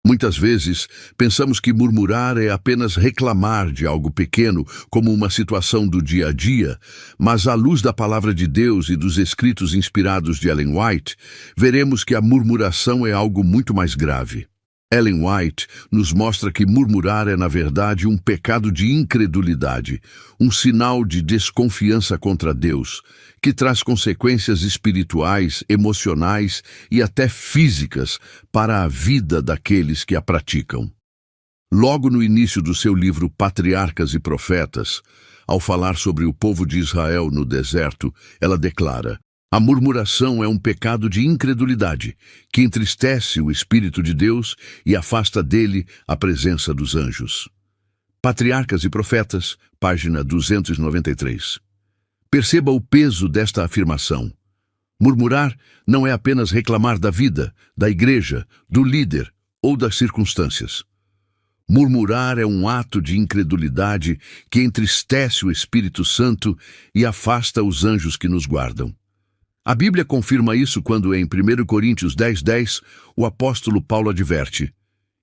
Muitas vezes, pensamos que murmurar é apenas reclamar de algo pequeno, como uma situação do dia a dia, mas à luz da palavra de Deus e dos escritos inspirados de Ellen White, veremos que a murmuração é algo muito mais grave. Ellen White nos mostra que murmurar é, na verdade, um pecado de incredulidade, um sinal de desconfiança contra Deus, que traz consequências espirituais, emocionais e até físicas para a vida daqueles que a praticam. Logo no início do seu livro Patriarcas e Profetas, ao falar sobre o povo de Israel no deserto, ela declara: a murmuração é um pecado de incredulidade, que entristece o Espírito de Deus e afasta dele a presença dos anjos. Patriarcas e Profetas, página 293. Perceba o peso desta afirmação. Murmurar não é apenas reclamar da vida, da igreja, do líder ou das circunstâncias. Murmurar é um ato de incredulidade que entristece o Espírito Santo e afasta os anjos que nos guardam. A Bíblia confirma isso quando, em 1 Coríntios 10:10, o apóstolo Paulo adverte: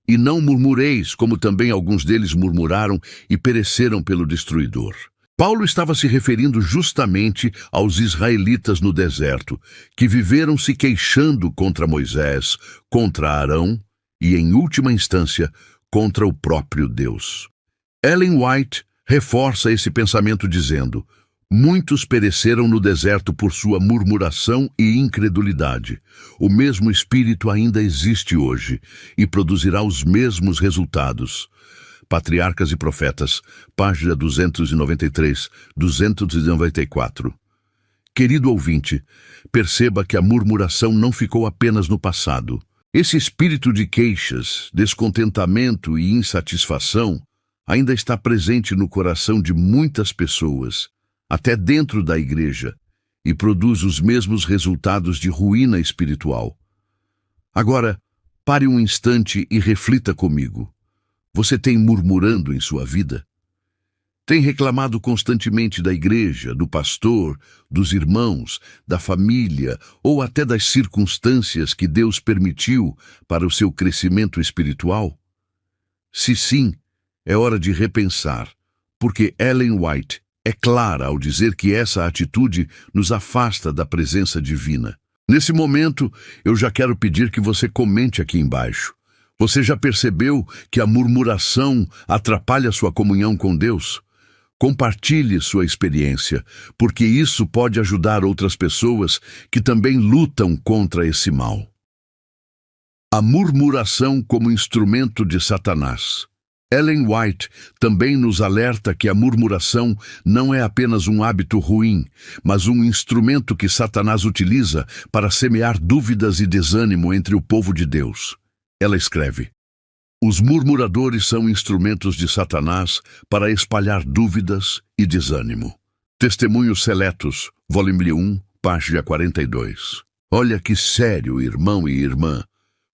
e não murmureis, como também alguns deles murmuraram e pereceram pelo destruidor. Paulo estava se referindo justamente aos israelitas no deserto, que viveram se queixando contra Moisés, contra Arão e, em última instância, contra o próprio Deus. Ellen White reforça esse pensamento dizendo: muitos pereceram no deserto por sua murmuração e incredulidade. O mesmo espírito ainda existe hoje e produzirá os mesmos resultados. Patriarcas e Profetas, página 293, 294. Querido ouvinte, perceba que a murmuração não ficou apenas no passado. Esse espírito de queixas, descontentamento e insatisfação ainda está presente no coração de muitas pessoas, até dentro da igreja, e produz os mesmos resultados de ruína espiritual. Agora, pare um instante e reflita comigo. Você tem murmurando em sua vida? Tem reclamado constantemente da igreja, do pastor, dos irmãos, da família ou até das circunstâncias que Deus permitiu para o seu crescimento espiritual? Se sim, é hora de repensar, porque Ellen White é clara ao dizer que essa atitude nos afasta da presença divina. Nesse momento, eu já quero pedir que você comente aqui embaixo. Você já percebeu que a murmuração atrapalha sua comunhão com Deus? Compartilhe sua experiência, porque isso pode ajudar outras pessoas que também lutam contra esse mal. A murmuração como instrumento de Satanás. Ellen White também nos alerta que a murmuração não é apenas um hábito ruim, mas um instrumento que Satanás utiliza para semear dúvidas e desânimo entre o povo de Deus. Ela escreve: os murmuradores são instrumentos de Satanás para espalhar dúvidas e desânimo. Testemunhos Seletos, volume 1, página 42. Olha que sério, irmão e irmã.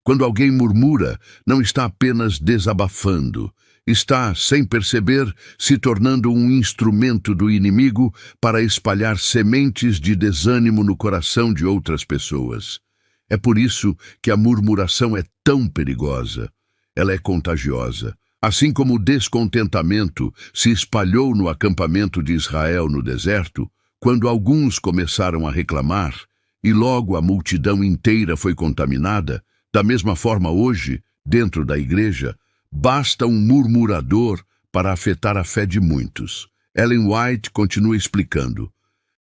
Quando alguém murmura, não está apenas desabafando, está, sem perceber, se tornando um instrumento do inimigo para espalhar sementes de desânimo no coração de outras pessoas. É por isso que a murmuração é tão perigosa. Ela é contagiosa. Assim como o descontentamento se espalhou no acampamento de Israel no deserto, quando alguns começaram a reclamar, e logo a multidão inteira foi contaminada, da mesma forma hoje, dentro da igreja, basta um murmurador para afetar a fé de muitos. Ellen White continua explicando: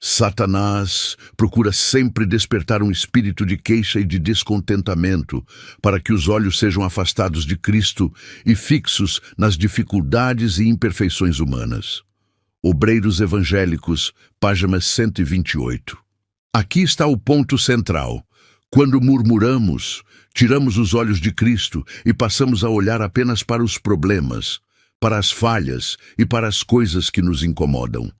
Satanás procura sempre despertar um espírito de queixa e de descontentamento para que os olhos sejam afastados de Cristo e fixos nas dificuldades e imperfeições humanas. Obreiros Evangélicos, página 128. Aqui está o ponto central. Quando murmuramos, tiramos os olhos de Cristo e passamos a olhar apenas para os problemas, para as falhas e para as coisas que nos incomodam.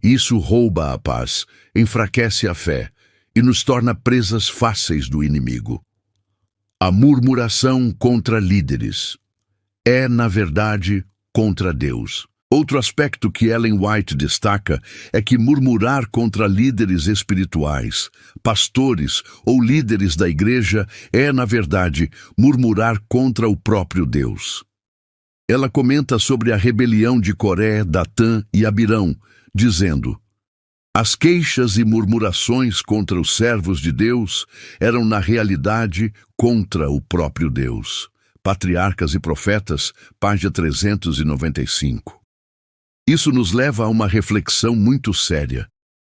Isso rouba a paz, enfraquece a fé e nos torna presas fáceis do inimigo. A murmuração contra líderes é, na verdade, contra Deus. Outro aspecto que Ellen White destaca é que murmurar contra líderes espirituais, pastores ou líderes da igreja é, na verdade, murmurar contra o próprio Deus. Ela comenta sobre a rebelião de Coré, Datã e Abirão, dizendo: as queixas e murmurações contra os servos de Deus eram, na realidade, contra o próprio Deus. Patriarcas e Profetas, página 395. Isso nos leva a uma reflexão muito séria.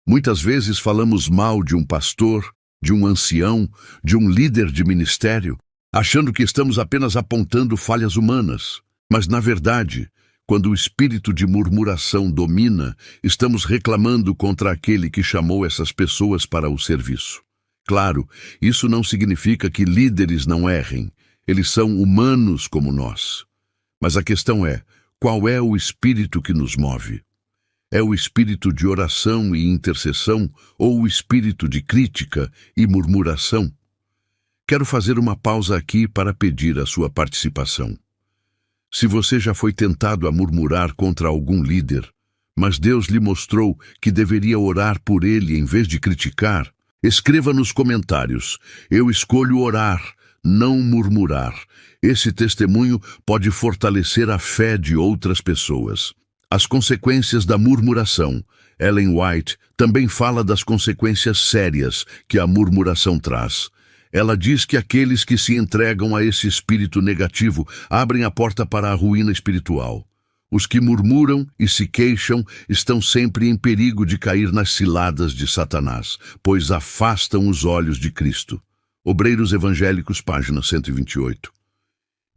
Muitas vezes falamos mal de um pastor, de um ancião, de um líder de ministério, achando que estamos apenas apontando falhas humanas. Mas, na verdade, quando o espírito de murmuração domina, estamos reclamando contra aquele que chamou essas pessoas para o serviço. Claro, isso não significa que líderes não errem. Eles são humanos como nós. Mas a questão é, qual é o espírito que nos move? É o espírito de oração e intercessão ou o espírito de crítica e murmuração? Quero fazer uma pausa aqui para pedir a sua participação. Se você já foi tentado a murmurar contra algum líder, mas Deus lhe mostrou que deveria orar por ele em vez de criticar, escreva nos comentários: eu escolho orar, não murmurar. Esse testemunho pode fortalecer a fé de outras pessoas. As consequências da murmuração. Ellen White também fala das consequências sérias que a murmuração traz. Ela diz que aqueles que se entregam a esse espírito negativo abrem a porta para a ruína espiritual. Os que murmuram e se queixam estão sempre em perigo de cair nas ciladas de Satanás, pois afastam os olhos de Cristo. Obreiros Evangélicos, página 128.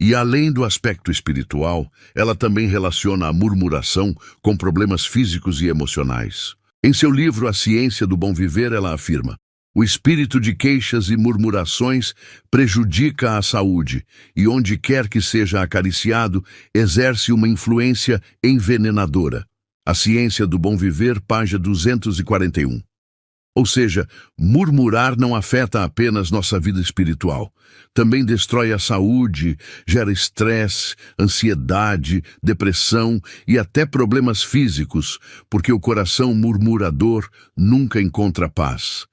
E além do aspecto espiritual, ela também relaciona a murmuração com problemas físicos e emocionais. Em seu livro A Ciência do Bom Viver, ela afirma: o espírito de queixas e murmurações prejudica a saúde e, onde quer que seja acariciado, exerce uma influência envenenadora. A Ciência do Bom Viver, página 241. Ou seja, murmurar não afeta apenas nossa vida espiritual. Também destrói a saúde, gera estresse, ansiedade, depressão e até problemas físicos, porque o coração murmurador nunca encontra paz.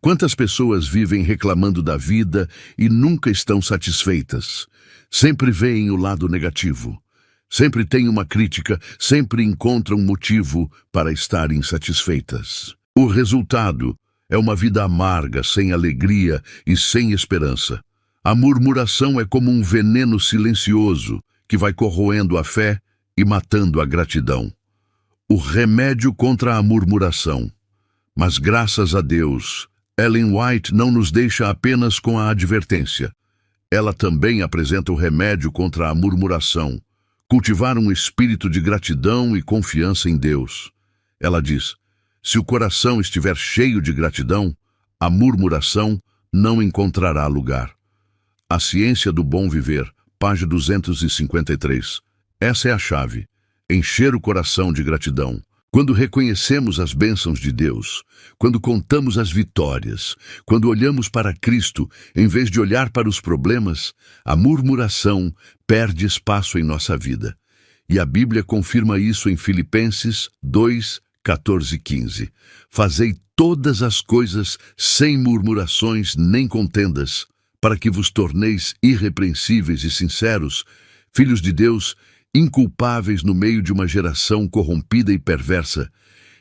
Quantas pessoas vivem reclamando da vida e nunca estão satisfeitas? Sempre veem o lado negativo. Sempre têm uma crítica, sempre encontram motivo para estar insatisfeitas. O resultado é uma vida amarga, sem alegria e sem esperança. A murmuração é como um veneno silencioso que vai corroendo a fé e matando a gratidão. O remédio contra a murmuração. Mas graças a Deus, Ellen White não nos deixa apenas com a advertência. Ela também apresenta o remédio contra a murmuração. Cultivar um espírito de gratidão e confiança em Deus. Ela diz: se o coração estiver cheio de gratidão, a murmuração não encontrará lugar. A Ciência do Bom Viver, página 253. Essa é a chave. Encher o coração de gratidão. Quando reconhecemos as bênçãos de Deus, quando contamos as vitórias, quando olhamos para Cristo, em vez de olhar para os problemas, a murmuração perde espaço em nossa vida. E a Bíblia confirma isso em Filipenses 2, 14 e 15. Fazei todas as coisas sem murmurações nem contendas, para que vos torneis irrepreensíveis e sinceros, filhos de Deus, inculpáveis no meio de uma geração corrompida e perversa,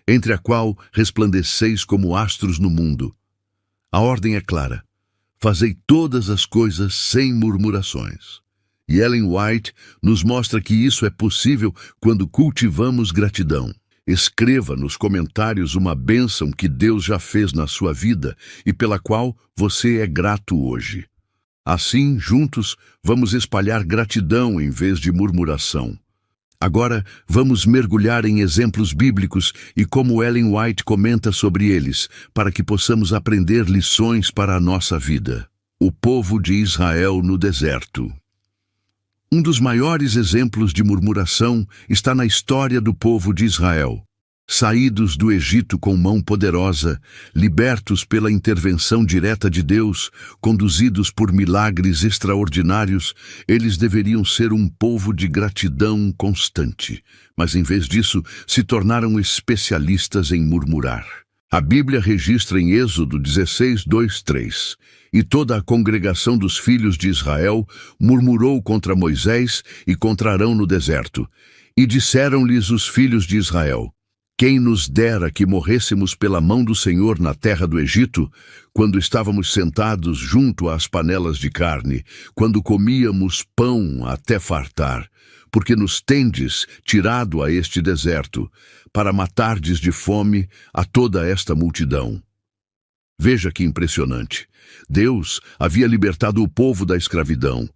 entre a qual resplandeceis como astros no mundo. A ordem é clara: fazei todas as coisas sem murmurações. E Ellen White nos mostra que isso é possível quando cultivamos gratidão. Escreva nos comentários uma bênção que Deus já fez na sua vida e pela qual você é grato hoje. Assim, juntos, vamos espalhar gratidão em vez de murmuração. Agora, vamos mergulhar em exemplos bíblicos e como Ellen White comenta sobre eles, para que possamos aprender lições para a nossa vida. O povo de Israel no deserto. Um dos maiores exemplos de murmuração está na história do povo de Israel. Saídos do Egito com mão poderosa, libertos pela intervenção direta de Deus, conduzidos por milagres extraordinários, eles deveriam ser um povo de gratidão constante. Mas em vez disso, se tornaram especialistas em murmurar. A Bíblia registra em Êxodo 16, 2, 3. E toda a congregação dos filhos de Israel murmurou contra Moisés e contra Arão no deserto. E disseram-lhes os filhos de Israel: quem nos dera que morrêssemos pela mão do Senhor na terra do Egito, quando estávamos sentados junto às panelas de carne, quando comíamos pão até fartar, porque nos tendes tirado a este deserto, para matardes de fome a toda esta multidão. Veja que impressionante. Deus havia libertado o povo da escravidão,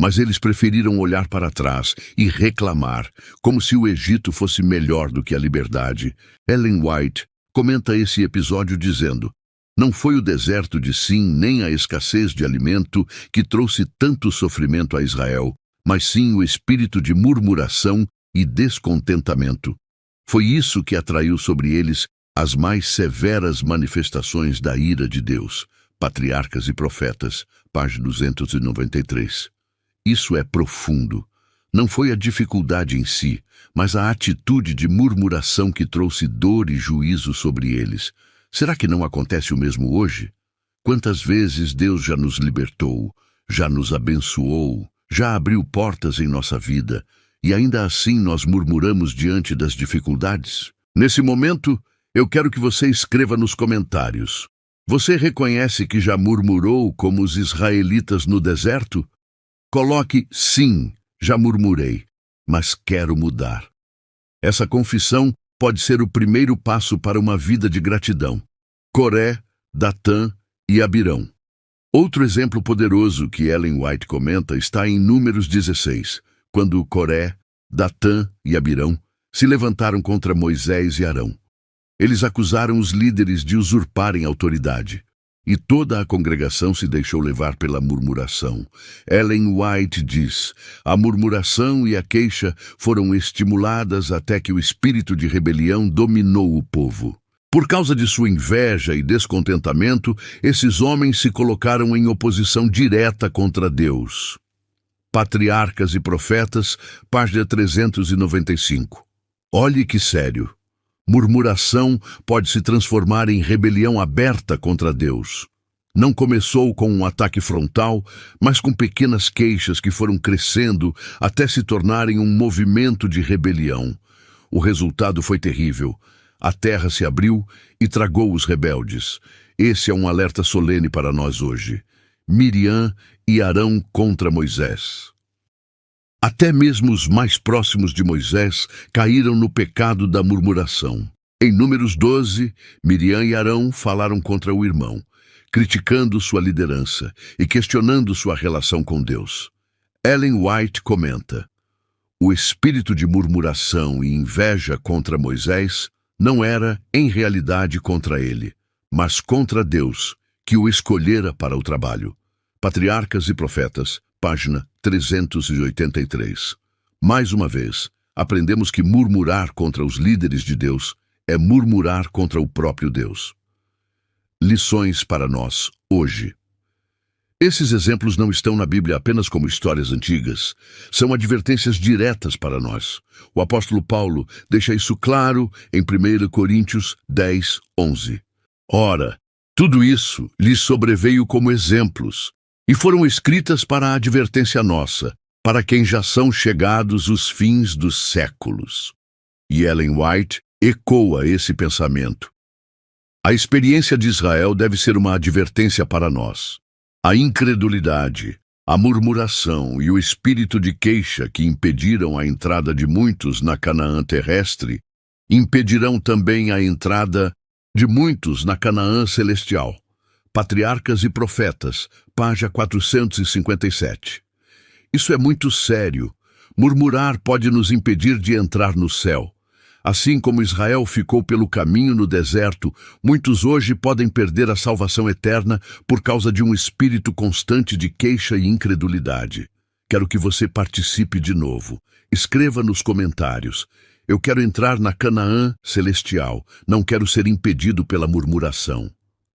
mas eles preferiram olhar para trás e reclamar, como se o Egito fosse melhor do que a liberdade. Ellen White comenta esse episódio dizendo: não foi o deserto de Sim nem a escassez de alimento que trouxe tanto sofrimento a Israel, mas sim o espírito de murmuração e descontentamento. Foi isso que atraiu sobre eles as mais severas manifestações da ira de Deus. Patriarcas e Profetas, página 293. Isso é profundo. Não foi a dificuldade em si, mas a atitude de murmuração que trouxe dor e juízo sobre eles. Será que não acontece o mesmo hoje? Quantas vezes Deus já nos libertou, já nos abençoou, já abriu portas em nossa vida, e ainda assim nós murmuramos diante das dificuldades? Nesse momento, eu quero que você escreva nos comentários: você reconhece que já murmurou como os israelitas no deserto? Coloque: sim, já murmurei, mas quero mudar. Essa confissão pode ser o primeiro passo para uma vida de gratidão. Coré, Datã e Abirão. Outro exemplo poderoso que Ellen White comenta está em Números 16, quando Coré, Datã e Abirão se levantaram contra Moisés e Arão. Eles acusaram os líderes de usurparem autoridade. E toda a congregação se deixou levar pela murmuração. Ellen White diz: a murmuração e a queixa foram estimuladas até que o espírito de rebelião dominou o povo. Por causa de sua inveja e descontentamento, esses homens se colocaram em oposição direta contra Deus. Patriarcas e Profetas, página 395. Olhe que sério. Murmuração pode se transformar em rebelião aberta contra Deus. Não começou com um ataque frontal, mas com pequenas queixas que foram crescendo até se tornarem um movimento de rebelião. O resultado foi terrível. A terra se abriu e tragou os rebeldes. Esse é um alerta solene para nós hoje. Miriam e Arão contra Moisés. Até mesmo os mais próximos de Moisés caíram no pecado da murmuração. Em Números 12, Miriam e Arão falaram contra o irmão, criticando sua liderança e questionando sua relação com Deus. Ellen White comenta: o espírito de murmuração e inveja contra Moisés não era, em realidade, contra ele, mas contra Deus, que o escolhera para o trabalho. Patriarcas e Profetas, página 383. Mais uma vez, aprendemos que murmurar contra os líderes de Deus é murmurar contra o próprio Deus. Lições para nós, hoje. Esses exemplos não estão na Bíblia apenas como histórias antigas. São advertências diretas para nós. O apóstolo Paulo deixa isso claro em 1 Coríntios 10, 11. Ora, tudo isso lhes sobreveio como exemplos, e foram escritas para a advertência nossa, para quem já são chegados os fins dos séculos. E Ellen White ecoa esse pensamento. A experiência de Israel deve ser uma advertência para nós. A incredulidade, a murmuração e o espírito de queixa que impediram a entrada de muitos na Canaã terrestre, impedirão também a entrada de muitos na Canaã celestial. Patriarcas e Profetas, página 457. Isso é muito sério. Murmurar pode nos impedir de entrar no céu. Assim como Israel ficou pelo caminho no deserto, muitos hoje podem perder a salvação eterna por causa de um espírito constante de queixa e incredulidade. Quero que você participe de novo. Escreva nos comentários: Eu quero entrar na Canaã celestial, não quero ser impedido pela murmuração.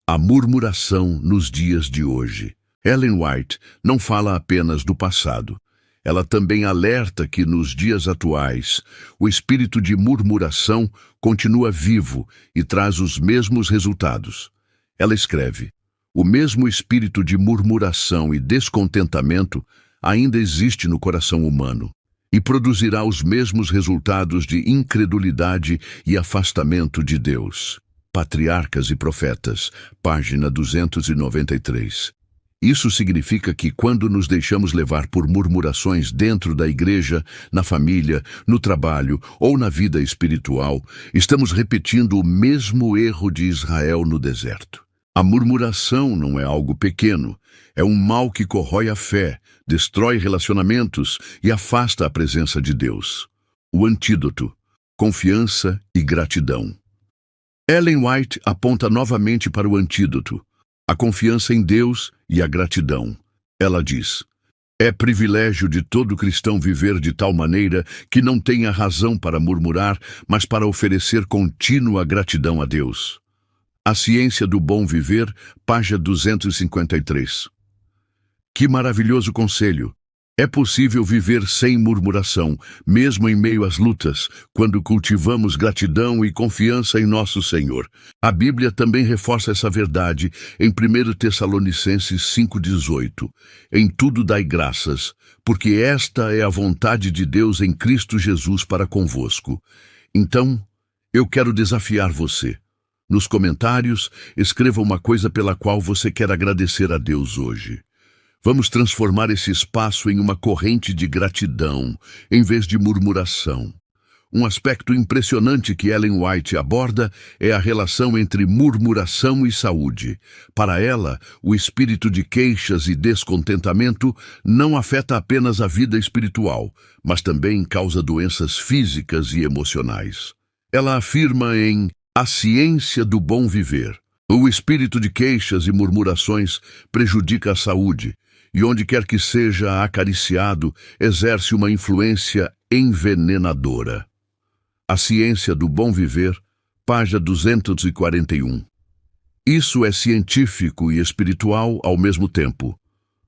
A murmuração nos dias de hoje. Ellen White não fala apenas do passado. Ela também alerta que nos dias atuais, o espírito de murmuração continua vivo e traz os mesmos resultados. Ela escreve: o mesmo espírito de murmuração e descontentamento ainda existe no coração humano e produzirá os mesmos resultados de incredulidade e afastamento de Deus. Patriarcas e Profetas, página 293. Isso significa que quando nos deixamos levar por murmurações dentro da igreja, na família, no trabalho ou na vida espiritual, estamos repetindo o mesmo erro de Israel no deserto. A murmuração não é algo pequeno, é um mal que corrói a fé, destrói relacionamentos e afasta a presença de Deus. O antídoto: confiança e gratidão. Ellen White aponta novamente para o antídoto: a confiança em Deus e a gratidão. Ela diz: é privilégio de todo cristão viver de tal maneira que não tenha razão para murmurar, mas para oferecer contínua gratidão a Deus. A Ciência do Bom Viver, página 253. Que maravilhoso conselho! É possível viver sem murmuração, mesmo em meio às lutas, quando cultivamos gratidão e confiança em nosso Senhor. A Bíblia também reforça essa verdade em 1 Tessalonicenses 5,18. Em tudo dai graças, porque esta é a vontade de Deus em Cristo Jesus para convosco. Então, eu quero desafiar você. Nos comentários, escreva uma coisa pela qual você quer agradecer a Deus hoje. Vamos transformar esse espaço em uma corrente de gratidão, em vez de murmuração. Um aspecto impressionante que Ellen White aborda é a relação entre murmuração e saúde. Para ela, o espírito de queixas e descontentamento não afeta apenas a vida espiritual, mas também causa doenças físicas e emocionais. Ela afirma em A Ciência do Bom Viver: o espírito de queixas e murmurações prejudica a saúde, e onde quer que seja acariciado, exerce uma influência envenenadora. A Ciência do Bom Viver, página 241. Isso é científico e espiritual ao mesmo tempo.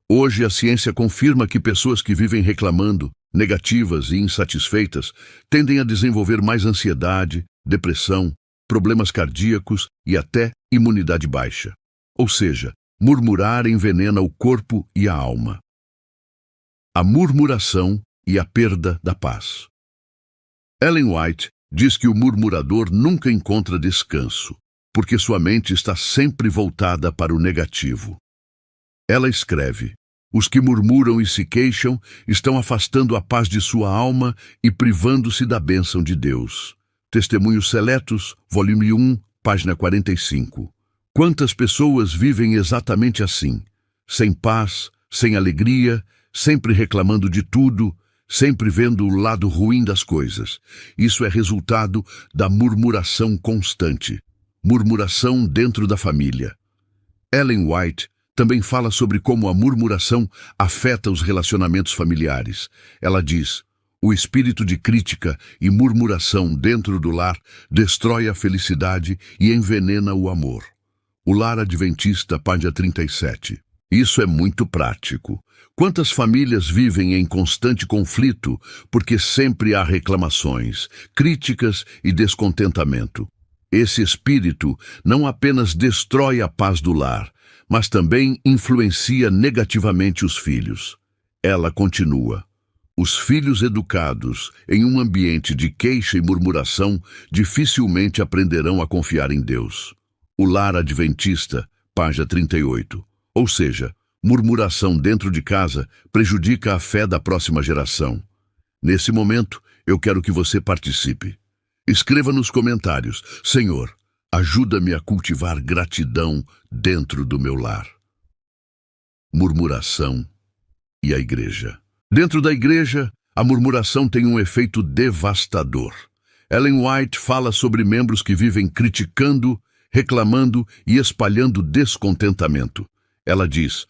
Hoje a ciência confirma que pessoas que vivem reclamando, negativas e insatisfeitas, tendem a desenvolver mais ansiedade, depressão, problemas cardíacos e até imunidade baixa. Ou seja, murmurar envenena o corpo e a alma. A murmuração e a perda da paz. Ellen White diz que o murmurador nunca encontra descanso, porque sua mente está sempre voltada para o negativo. Ela escreve: os que murmuram e se queixam estão afastando a paz de sua alma e privando-se da bênção de Deus. Testemunhos Seletos, volume 1, página 45. Quantas pessoas vivem exatamente assim, sem paz, sem alegria, sempre reclamando de tudo, sempre vendo o lado ruim das coisas. Isso é resultado da murmuração constante, murmuração dentro da família. Ellen White também fala sobre como a murmuração afeta os relacionamentos familiares. Ela diz: o espírito de crítica e murmuração dentro do lar destrói a felicidade e envenena o amor. O Lar Adventista, página 37. Isso é muito prático. Quantas famílias vivem em constante conflito porque sempre há reclamações, críticas e descontentamento? Esse espírito não apenas destrói a paz do lar, mas também influencia negativamente os filhos. Ela continua: os filhos educados em um ambiente de queixa e murmuração dificilmente aprenderão a confiar em Deus. O Lar Adventista, página 38. Ou seja, murmuração dentro de casa prejudica a fé da próxima geração. Nesse momento, eu quero que você participe. Escreva nos comentários: Senhor, ajuda-me a cultivar gratidão dentro do meu lar. Murmuração e a igreja. Dentro da igreja, a murmuração tem um efeito devastador. Ellen White fala sobre membros que vivem criticando, reclamando e espalhando descontentamento. Ela diz: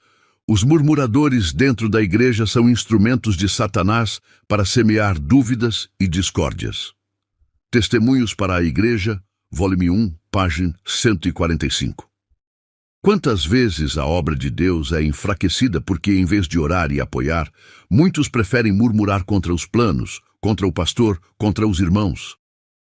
os murmuradores dentro da igreja são instrumentos de Satanás para semear dúvidas e discórdias. Testemunhos para a Igreja, volume 1, página 145. Quantas vezes a obra de Deus é enfraquecida porque, em vez de orar e apoiar, muitos preferem murmurar contra os planos, contra o pastor, contra os irmãos.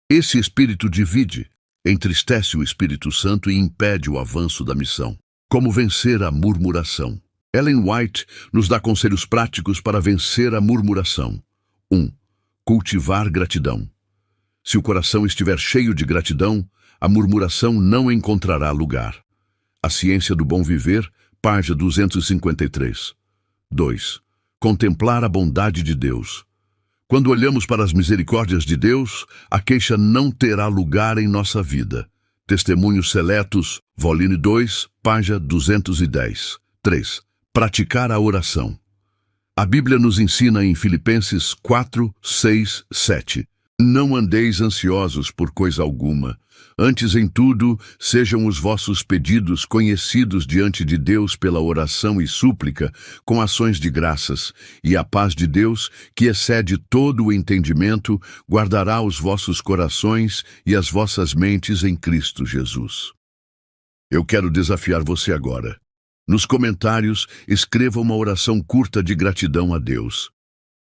Esse espírito divide, entristece o Espírito Santo e impede o avanço da missão. Como vencer a murmuração? Ellen White nos dá conselhos práticos para vencer a murmuração. 1. Cultivar gratidão. Se o coração estiver cheio de gratidão, a murmuração não encontrará lugar. A Ciência do Bom Viver, página 253. 2. Contemplar a bondade de Deus. Quando olhamos para as misericórdias de Deus, a queixa não terá lugar em nossa vida. Testemunhos Seletos, volume 2, página 210. 3. Praticar a oração. A Bíblia nos ensina em Filipenses 4, 6, 7. Não andeis ansiosos por coisa alguma. Antes, em tudo, sejam os vossos pedidos conhecidos diante de Deus pela oração e súplica, com ações de graças, e a paz de Deus, que excede todo o entendimento, guardará os vossos corações e as vossas mentes em Cristo Jesus. Eu quero desafiar você agora. Nos comentários, escreva uma oração curta de gratidão a Deus.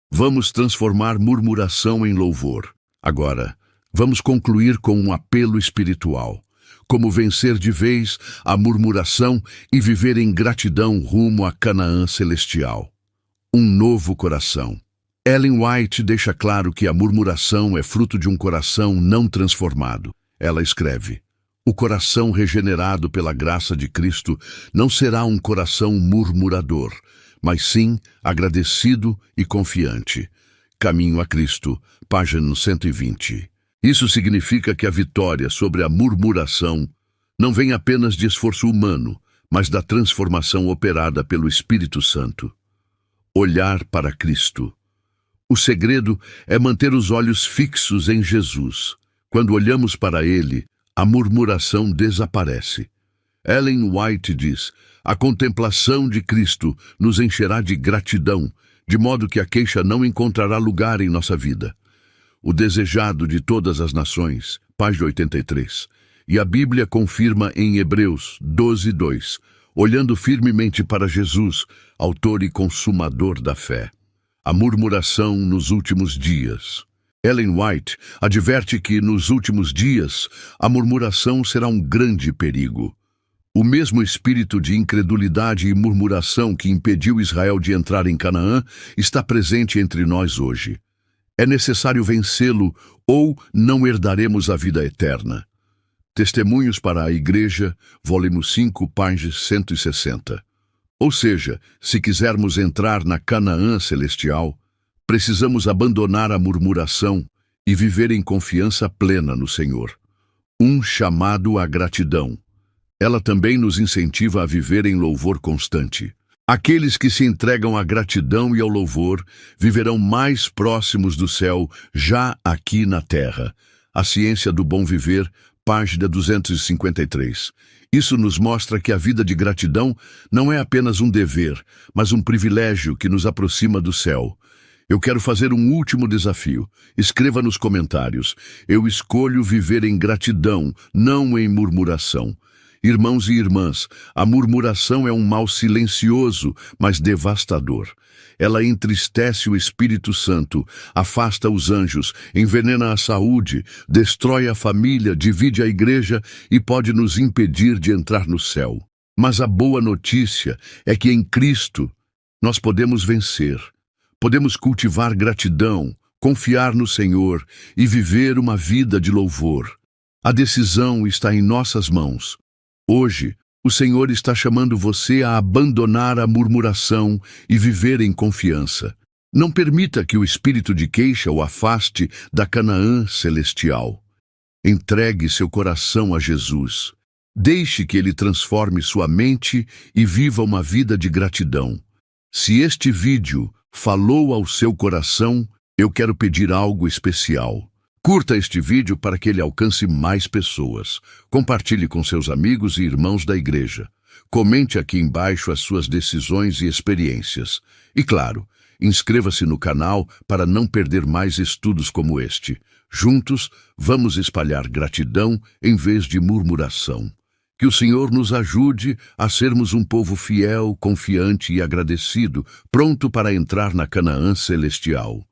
Vamos transformar murmuração em louvor. Agora, vamos concluir com um apelo espiritual. Como vencer de vez a murmuração e viver em gratidão rumo a Canaã celestial. Um novo coração. Ellen White deixa claro que a murmuração é fruto de um coração não transformado. Ela escreve: o coração regenerado pela graça de Cristo não será um coração murmurador, mas sim agradecido e confiante. Caminho a Cristo, página 120. Isso significa que a vitória sobre a murmuração não vem apenas de esforço humano, mas da transformação operada pelo Espírito Santo. Olhar para Cristo. O segredo é manter os olhos fixos em Jesus. Quando olhamos para Ele, a murmuração desaparece. Ellen White diz: a contemplação de Cristo nos encherá de gratidão, de modo que a queixa não encontrará lugar em nossa vida. O desejado de todas as nações, página 83. E a Bíblia confirma em Hebreus 12:2, olhando firmemente para Jesus, autor e consumador da fé. A murmuração nos últimos dias. Ellen White adverte que, nos últimos dias, a murmuração será um grande perigo. O mesmo espírito de incredulidade e murmuração que impediu Israel de entrar em Canaã está presente entre nós hoje. É necessário vencê-lo ou não herdaremos a vida eterna. Testemunhos para a Igreja, volume 5, página 160. Ou seja, se quisermos entrar na Canaã celestial, precisamos abandonar a murmuração e viver em confiança plena no Senhor. Um chamado à gratidão. Ela também nos incentiva a viver em louvor constante. Aqueles que se entregam à gratidão e ao louvor viverão mais próximos do céu já aqui na terra. A Ciência do Bom Viver, página 253. Isso nos mostra que a vida de gratidão não é apenas um dever, mas um privilégio que nos aproxima do céu. Eu quero fazer um último desafio. Escreva nos comentários: eu escolho viver em gratidão, não em murmuração. Irmãos e irmãs, a murmuração é um mal silencioso, mas devastador. Ela entristece o Espírito Santo, afasta os anjos, envenena a saúde, destrói a família, divide a igreja e pode nos impedir de entrar no céu. Mas a boa notícia é que em Cristo nós podemos vencer. Podemos cultivar gratidão, confiar no Senhor e viver uma vida de louvor. A decisão está em nossas mãos. Hoje, o Senhor está chamando você a abandonar a murmuração e viver em confiança. Não permita que o espírito de queixa o afaste da Canaã celestial. Entregue seu coração a Jesus. Deixe que Ele transforme sua mente e viva uma vida de gratidão. Se este vídeo falou ao seu coração, eu quero pedir algo especial. Curta este vídeo para que ele alcance mais pessoas. Compartilhe com seus amigos e irmãos da igreja. Comente aqui embaixo as suas decisões e experiências. E claro, Inscreva-se no canal para não perder mais estudos como este. Juntos, vamos espalhar gratidão em vez de murmuração. Que o Senhor nos ajude a sermos um povo fiel, confiante e agradecido, pronto para entrar na Canaã celestial.